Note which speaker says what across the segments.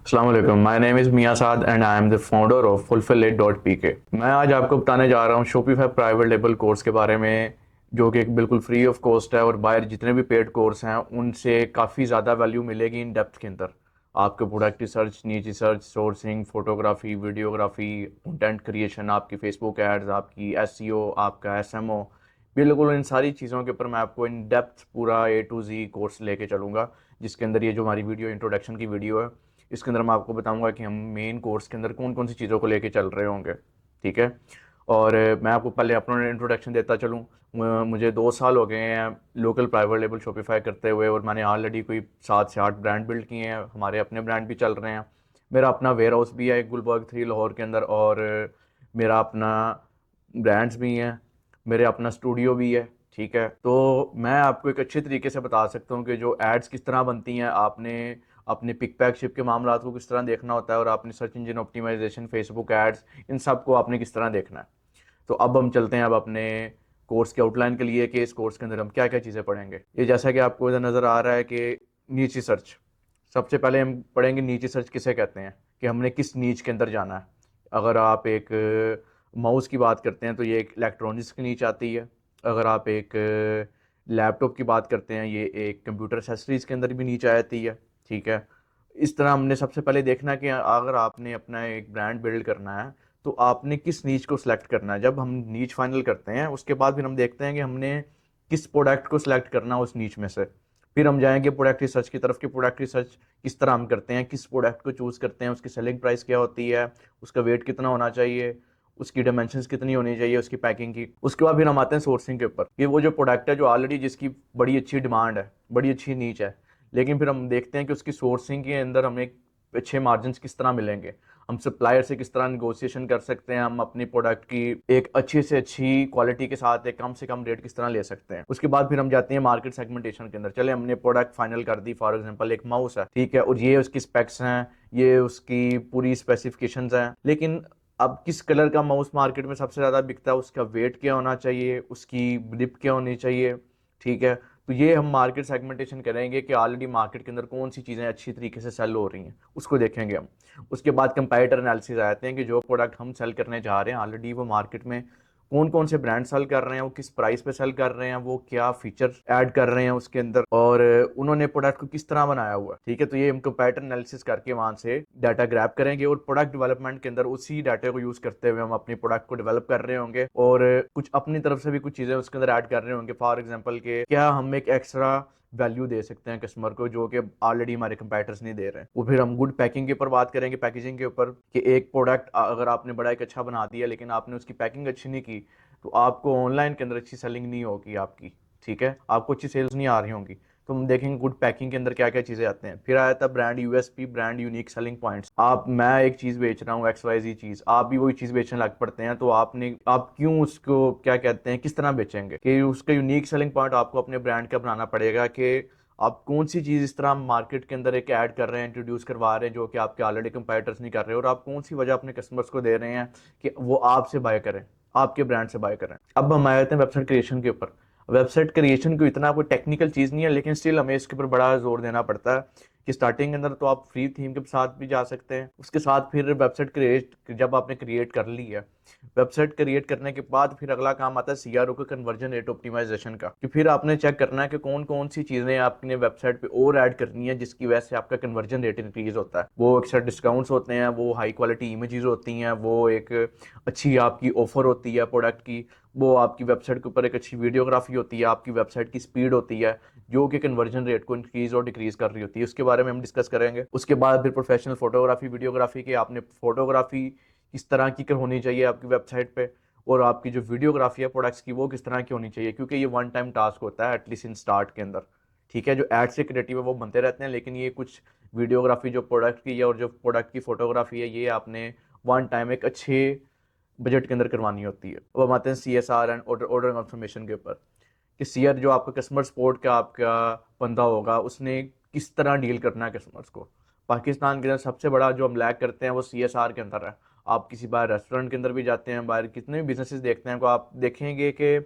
Speaker 1: अस्सलाम वालेकुम, my name is Mian Saad and I am the founder of fulfill.it.pk। मैं आज आपको बताने जा रहा हूँ शॉपिफाई प्राइवेट लेबल कोर्स के बारे में, जो कि एक बिल्कुल फ्री ऑफ कॉस्ट है और बाहर जितने भी पेड कोर्स हैं उनसे काफ़ी ज़्यादा वैल्यू मिलेगी इन डेप्थ के अंदर। आपको प्रोडक्ट रिसर्च, नीच research, sourcing, photography, videography, content creation, आपकी फेसबुक एड्स, आपकी एसईओ, आपका एसएमओ, बिल्कुल इन सारी चीज़ों के ऊपर मैं आपको इन डेप्थ पूरा ए टू जी कोर्स लेके चलूँगा। जिसके अंदर ये जो हमारी वीडियो इंट्रोडक्शन की वीडियो है, इसके अंदर मैं आपको बताऊंगा कि हम मेन कोर्स के अंदर कौन कौन सी चीज़ों को लेके चल रहे होंगे। ठीक है। और मैं आपको पहले अपना इंट्रोडक्शन देता चलूँ। मुझे 2 साल हो गए हैं लोकल प्राइवेट लेबल शॉपिफाई करते हुए, और मैंने ऑलरेडी कोई 7 से 8 ब्रांड बिल्ड किए हैं। हमारे अपने ब्रांड भी चल रहे हैं। मेरा अपना वेयर हाउस भी है गुलबर्ग 3 लाहौर के अंदर, और मेरा अपना ब्रांड्स भी हैं, मेरे अपना स्टूडियो भी है। ठीक है। तो मैं आपको एक अच्छे तरीके से बता सकता हूँ कि जो एड्स किस तरह बनती हैं, आपने अपने पिक पैक शिप के मामला को किस तरह देखना होता है, और आपने search engine optimization, Facebook ads, इन सब को आपने किस तरह देखना है। तो अब हम चलते हैं अब अपने कोर्स के आउटलाइन के लिए कि इस कोर्स के अंदर हम क्या क्या चीज़ें पढ़ेंगे। ये जैसा कि आपको इधर नज़र आ रहा है कि नीच रिसर्च। सबसे पहले हम पढ़ेंगे नीच रिसर्च किसे कहते हैं, कि हमने किस नीच के अंदर जाना है। अगर आप एक माउस की बात करते हैं तो ये एक इलेक्ट्रॉनिक्स की नीच आती है। अगर आप एक लैपटॉप की बात करते हैं, ये एक कंप्यूटर एसेसरीज के अंदर भी नीच आती है। ठीक है। इस तरह हमने सबसे पहले देखना कि अगर आपने अपना एक ब्रांड बिल्ड करना है तो आपने किस नीच को सिलेक्ट करना है। जब हम नीच फाइनल करते हैं उसके बाद फिर हम देखते हैं कि हमने किस प्रोडक्ट को सिलेक्ट करना है उस नीच में से। फिर हम जाएंगे प्रोडक्ट रिसर्च की तरफ, कि प्रोडक्ट रिसर्च किस तरह हम करते हैं, किस प्रोडक्ट को चूज़ करते हैं, उसकी सेलिंग प्राइस क्या होती है, उसका वेट कितना होना चाहिए, उसकी डायमेंशंस कितनी होनी चाहिए, उसकी पैकिंग की। उसके बाद फिर हम आते हैं सोर्सिंग के ऊपर, कि वो जो प्रोडक्ट है जो ऑलरेडी जिसकी बड़ी अच्छी डिमांड है, बड़ी अच्छी नीच है, लेकिन फिर हम देखते हैं कि उसकी सोर्सिंग के अंदर हमें अच्छे मार्जिन किस तरह मिलेंगे, हम सप्लायर से किस तरह निगोशिएशन कर सकते हैं, हम अपनी प्रोडक्ट की एक अच्छी से अच्छी क्वालिटी के साथ एक कम से कम रेट किस तरह ले सकते हैं। उसके बाद फिर हम जाते हैं मार्केट सेगमेंटेशन के अंदर। चले हमने प्रोडक्ट फाइनल कर दी, फॉर एग्जांपल एक माउस है, ठीक है, और ये उसकी स्पेक्स हैं, ये उसकी पूरी स्पेसिफिकेशंस हैं, लेकिन अब किस कलर का माउस मार्केट में सबसे ज़्यादा बिकता है, उसका वेट क्या होना चाहिए, उसकी ग्रिप क्या होनी चाहिए। ठीक है। तो ये हम मार्केट सेगमेंटेशन करेंगे कि ऑलरेडी मार्केट के अंदर कौन सी चीज़ें अच्छी तरीके से सेल हो रही हैं, उसको देखेंगे हम। उसके बाद कंपैरेटर एनालिसिस आते हैं कि जो प्रोडक्ट हम सेल करने जा रहे हैं ऑलरेडी वो मार्केट में कौन कौन से ब्रांड सेल कर रहे हैं, वो किस प्राइस पे सेल कर रहे हैं, वो क्या फीचर ऐड कर रहे हैं उसके अंदर, और उन्होंने प्रोडक्ट को किस तरह बनाया हुआ है। ठीक है। तो ये हम कंपैरेटर एनालिसिस करके वहां से डाटा ग्रैब करेंगे, और प्रोडक्ट डेवलपमेंट के अंदर उसी डाटा को यूज करते हुए हम अपनी प्रोडक्ट को डेवलप कर रहे होंगे, और कुछ अपनी तरफ से भी कुछ चीजें उसके अंदर ऐड कर रहे होंगे। फॉर एग्जाम्पल के क्या हम एक एक्स्ट्रा वैल्यू दे सकते हैं कस्टमर को, जो कि ऑलरेडी हमारे कंपेटिटर्स नहीं दे रहे हैं। वो फिर हम गुड पैकिंग के ऊपर बात करेंगे, पैकेजिंग के ऊपर, कि एक प्रोडक्ट अगर आपने बड़ा एक अच्छा बना दिया लेकिन आपने उसकी पैकिंग अच्छी नहीं की, तो आपको ऑनलाइन के अंदर अच्छी सेलिंग नहीं होगी आपकी। ठीक है। आपको अच्छी सेल्स नहीं आ रही होंगी। तो हम देखेंगे गुड पैकिंग के अंदर क्या क्या चीजें आते हैं। फिर आया था brand USP, brand unique selling points. आप, मैं एक चीज बेच रहा हूँ XYZ चीज, आप भी वही चीज बेचने लग पड़ते हैं, तो आप क्यों उसको क्या कहते हैं, किस तरह बेचेंगे, कि उसका यूनिक सेलिंग पॉइंट आपको अपने ब्रांड का बनाना पड़ेगा, कि आप कौन सी चीज़ इस तरह मार्केट के अंदर एक ऐड कर रहे हैं, इंट्रोड्यूस करवा रहे हैं, जो कि आपके ऑलरेडी कंपेटिटर्स नहीं कर रहे, और आप कौन सी वजह अपने कस्टमर्स को दे रहे हैं कि वो आपसे बाय करें, आपके ब्रांड से बाय करें। अब हम आए थे वेबसाइट क्रिएशन के ऊपर। वेबसाइट क्रिएशन को इतना कोई टेक्निकल चीज़ नहीं है, लेकिन स्टिल हमें इसके ऊपर बड़ा जोर देना पड़ता है, कि स्टार्टिंग के अंदर तो आप फ्री थीम के साथ भी जा सकते हैं। उसके साथ फिर वेबसाइट क्रिएट, जब आपने क्रिएट कर ली है, वेबसाइट क्रिएट करने के बाद फिर अगला काम आता है CRO का, कन्वर्जन रेट ऑप्टिमाइजेशन का, कि फिर आपने चेक करना है कि कौन कौन सी चीज़ें आपने वेबसाइट पे और ऐड करनी है जिसकी वजह से आपका कन्वर्जन रेट इंक्रीज होता है। वो एक्स्ट्रा डिस्काउंट्स होते हैं, वो हाई क्वालिटी इमेजेस होती हैं, वो एक अच्छी आपकी ऑफर होती है प्रोडक्ट की, वो आपकी वेबसाइट के ऊपर एक अच्छी वीडियोग्राफी होती है, आपकी वेबसाइट की स्पीड होती है, जो कि कन्वर्जन रेट को इंक्रीज और डिक्रीज कर रही होती है। उसके बारे में हम डिस्कस करेंगे। उसके बाद फिर प्रोफेशनल फोटोग्राफी, वीडियोग्राफी, की आपने फोटोग्राफी किस तरह की होनी चाहिए आपकी वेबसाइट पे, और आपकी जो वीडियोग्राफी है प्रोडक्ट्स की वो किस तरह की होनी चाहिए, क्योंकि ये वन टाइम टास्क होता है एटलीस्ट इन स्टार्ट के अंदर। ठीक है। जो एड से क्रिएटिव है वो बनते रहते हैं, लेकिन ये कुछ वीडियोग्राफी जो प्रोडक्ट की है और जो प्रोडक्ट की फोटोग्राफी है, ये आपने वन टाइम एक अच्छे बजट के अंदर करवानी होती है। अब हम आते हैं CSR and order order confirmation के ऊपर, कि सीआर जो आपका कस्टमर सपोर्ट का आपका बंदा होगा, उसने किस तरह डील करना है कस्टमर्स को। पाकिस्तान के अंदर सबसे बड़ा जो हम लैक करते हैं वो CSR के अंदर है। आप किसी बाहर रेस्टोरेंट के अंदर भी जाते हैं, बाहर कितने भी बिजनेसेस देखते हैं, को आप देखेंगे कि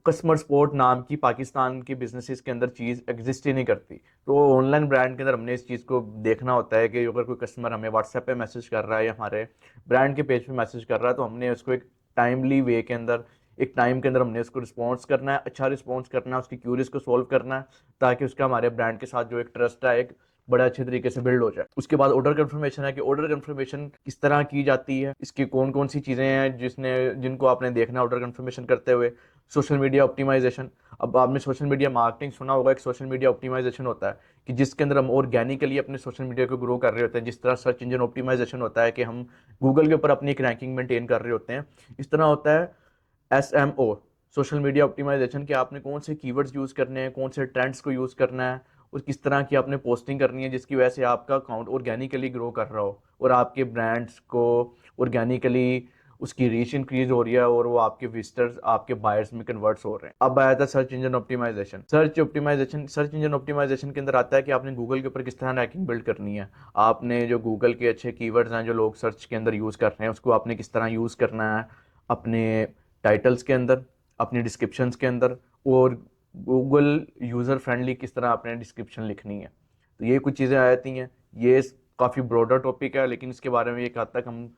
Speaker 1: कस्टमर सपोर्ट नाम की पाकिस्तान के बिजनेसेस के अंदर चीज़ एग्जिस्ट ही नहीं करती। तो ऑनलाइन ब्रांड के अंदर हमने इस चीज़ को देखना होता है कि अगर कोई कस्टमर हमें व्हाट्सएप पे मैसेज कर रहा है या हमारे ब्रांड के पेज पे मैसेज कर रहा है, तो हमने उसको एक टाइमली वे के अंदर, एक टाइम के अंदर हमने उसको रिस्पॉन्स करना है, अच्छा रिस्पॉन्स करना है, उसकी क्यूरीज को सॉल्व करना है, ताकि उसका हमारे ब्रांड के साथ जो एक ट्रस्ट है एक बड़ा अच्छे तरीके से बिल्ड हो जाए। उसके बाद ऑर्डर कंफर्मेशन है कि ऑर्डर कंफर्मेशन किस तरह की जाती है, इसकी कौन कौन सी चीज़ें हैं जिनको आपने देखना है ऑर्डर कंफर्मेशन करते हुए। सोशल मीडिया ऑप्टिमाइजेशन, अब आपने सोशल मीडिया मार्केटिंग सुना होगा, एक सोशल मीडिया ऑप्टिमाइजेशन होता है कि जिसके अंदर हम ऑर्गेनिकली अपने सोशल मीडिया को ग्रो कर रहे होते हैं। जिस तरह सर्च इंजन ऑप्टिमाइजेशन होता है कि हम गूगल के ऊपर अपनी एक रैंकिंग मेंटेन कर रहे होते हैं, इस तरह होता है SMO, सोशल मीडिया ऑप्टिमाइजेशन, कि आपने कौन से कीवर्ड्स यूज़ करने हैं, कौन से ट्रेंड्स को यूज़ करना है और किस तरह की आपने पोस्टिंग करनी है जिसकी वजह से आपका अकाउंट ऑर्गेनिकली ग्रो कर रहा हो और आपके ब्रांड्स को ऑर्गेनिकली उसकी रीच इंक्रीज हो रही है और वो आपके विजिटर्स आपके बायर्स में कन्वर्ट्स हो रहे हैं। अब आया था search engine optimization. Search engine optimization के अंदर आता है कि आपने गूगल के ऊपर किस तरह रैंकिंग बिल्ड करनी है। आपने जो गूगल के अच्छे कीवर्ड्स हैं जो लोग सर्च के अंदर यूज़ कर रहे हैं, उसको आपने किस तरह यूज़ करना है अपने टाइटल्स के अंदर, अपनी डिस्क्रिप्शंस के अंदर, और गूगल यूज़र फ्रेंडली किस तरह आपने डिस्क्रिप्शन लिखनी है। तो ये कुछ चीज़ें आ जाती हैं। ये काफ़ी ब्रॉडर टॉपिक है, लेकिन इसके बारे में एक हद तक हम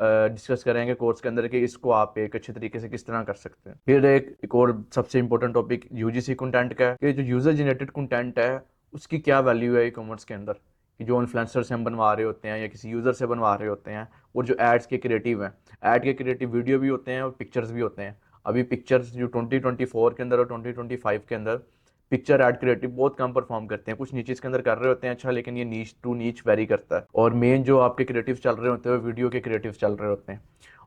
Speaker 1: डिस्कस करेंगे कोर्स के अंदर कि इसको आप एक अच्छे तरीके से किस तरह कर सकते हैं। फिर एक और सबसे इंपॉर्टेंट टॉपिक यूजीसी कंटेंट का है कि जो यूज़र जनरेटेड कंटेंट है उसकी क्या वैल्यू है ई कॉमर्स के अंदर, कि जो इन्फ्लुएंसर से हम बनवा रहे होते हैं या किसी यूज़र से बनवा रहे होते हैं, और जो एड्स के क्रिएटिव हैं, ऐड के क्रिएटिव वीडियो भी होते हैं और पिक्चर्स भी होते हैं। अभी पिक्चर्स जो 2024 के अंदर और 2025 के अंदर पिक्चर ऐड क्रिएटिव बहुत कम परफॉर्म करते हैं। कुछ नीचेस के अंदर कर रहे होते हैं अच्छा, लेकिन ये नीच टू नीच वेरी करता है। और मेन जो आपके क्रिएटिव चल रहे होते हैं वो वीडियो के क्रिएटिव चल रहे होते हैं।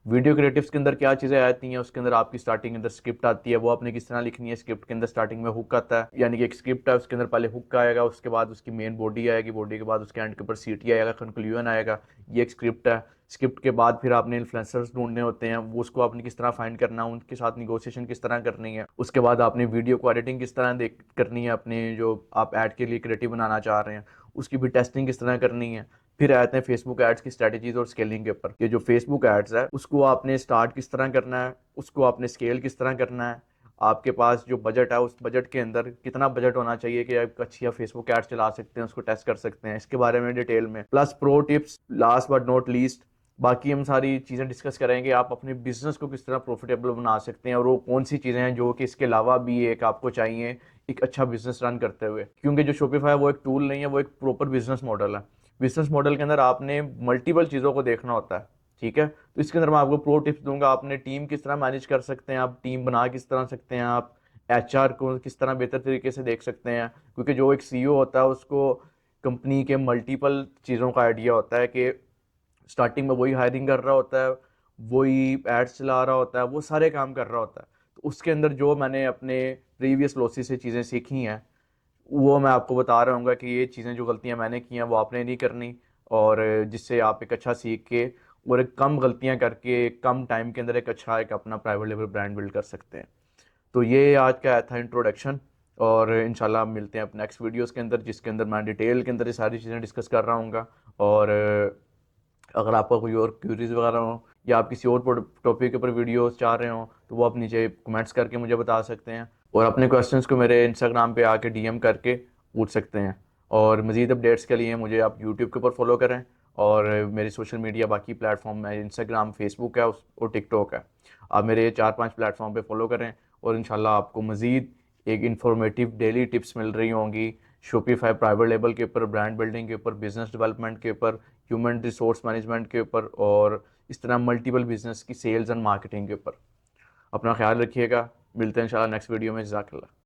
Speaker 1: वीडियो क्रिएटिव्स के अंदर क्या चीज़ें आती हैं, उसके अंदर आपकी स्टार्टिंग के अंदर स्क्रिप्ट आती है, वो आपने किस तरह लिखनी है। स्क्रिप्ट के अंदर स्टार्टिंग में हुक आता है, यानी कि एक स्क्रिप्ट है उसके अंदर पहले हुक आएगा, उसके बाद उसकी मेन बॉडी आएगी, बॉडी के बाद उसके एंड के ऊपर सीटी आएगा, कंक्लूजन आएगा। ये एक स्क्रिप्ट है। स्क्रिप्ट के बाद फिर आपने इन्फ्लुएंसर्स ढूंढने होते हैं, वो उसको आपने किस तरह फाइंड करना है, उनके साथ निगोशिएशन किस तरह करनी है। उसके बाद आपने वीडियो को एडिटिंग किस तरह देख करनी है, अपने जो आप ऐड के लिए क्रिएटिव बनाना चाह रहे हैं उसकी भी टेस्टिंग किस तरह करनी है। फिर आते हैं फेसबुक एड्स की स्ट्रेटजीज और स्केलिंग के ऊपर। ये जो फेसबुक एड्स है उसको आपने स्टार्ट किस तरह करना है, उसको आपने स्केल किस तरह करना है, आपके पास जो बजट है उस बजट के अंदर कितना बजट होना चाहिए कि आप अच्छी फेसबुक एड्स चला सकते हैं, उसको टेस्ट कर सकते हैं। इसके बारे में डिटेल में plus pro tips, last but not least बाकी हम सारी चीज़ें डिस्कस करेंगे। आप अपने बिजनेस को किस तरह प्रॉफिटेबल बना सकते हैं और वो कौन सी चीज़ें हैं जो कि इसके अलावा भी एक आपको चाहिए एक अच्छा बिजनेस रन करते हुए, क्योंकि जो शॉपिफाई वो एक टूल नहीं है, वो एक प्रॉपर बिजनेस मॉडल है। बिजनेस मॉडल के अंदर आपने मल्टीपल चीज़ों को देखना होता है, ठीक है। तो इसके अंदर मैं आपको प्रो टिप्स दूंगा। आपने टीम किस तरह मैनेज कर सकते हैं, आप टीम बना किस तरह सकते हैं, आप HR को किस तरह बेहतर तरीके से देख सकते हैं, क्योंकि जो एक CEO होता है उसको कंपनी के मल्टीपल चीज़ों का आइडिया होता है कि स्टार्टिंग में वही हायरिंग कर रहा होता है, वही एड्स चला रहा होता है, वो सारे काम कर रहा होता है। तो उसके अंदर जो मैंने अपने प्रीवियस लॉसेस से चीज़ें सीखी हैं वो मैं आपको बता रहा हूँ कि ये चीज़ें जो गलतियाँ मैंने की हैं वो आपने नहीं करनी, और जिससे आप एक अच्छा सीख के और एक कम गलतियाँ करके कम टाइम के अंदर एक अच्छा एक अपना प्राइवेट लेवल ब्रांड बिल्ड कर सकते हैं। तो ये आज का था इंट्रोडक्शन, और इंशाल्लाह मिलते हैं अपने नेक्स्ट वीडियोस के अंदर जिसके अंदर मैं डिटेल के अंदर ये सारी चीज़ें डिस्कस कर रहा हूँ। और अगर आपका कोई और क्यूरीज वगैरह हो या आप किसी और टॉपिक के ऊपर वीडियोस चाह रहे हो तो वो आप नीचे कमेंट्स करके मुझे बता सकते हैं, और अपने क्वेश्चंस को मेरे इंस्टाग्राम पे आके DM करके पूछ सकते हैं। और मज़ीद अपडेट्स के लिए मुझे आप यूट्यूब के ऊपर फॉलो करें, और मेरे सोशल मीडिया बाकी प्लेटफॉर्म में इंस्टाग्राम, फेसबुक है और टिकटॉक है। आप मेरे 4-5 प्लेटफॉर्म पे फॉलो करें, और इंशाल्लाह आपको मज़ीद एक इन्फॉर्मेटिव डेली टिप्स मिल रही होंगी शॉपिफाई प्राइवेट लेवल के ऊपर, ब्रांड बिल्डिंग के ऊपर, बिजनेस डेवलपमेंट के ऊपर, ह्यूमन रिसोर्स मैनेजमेंट के ऊपर, और इस तरह मल्टीपल बिजनेस की सेल्स एंड मार्केटिंग के ऊपर। अपना ख्याल रखिएगा, मिलते हैं इंशाल्लाह नेक्स्ट वीडियो में। जज़ाकल्लाह।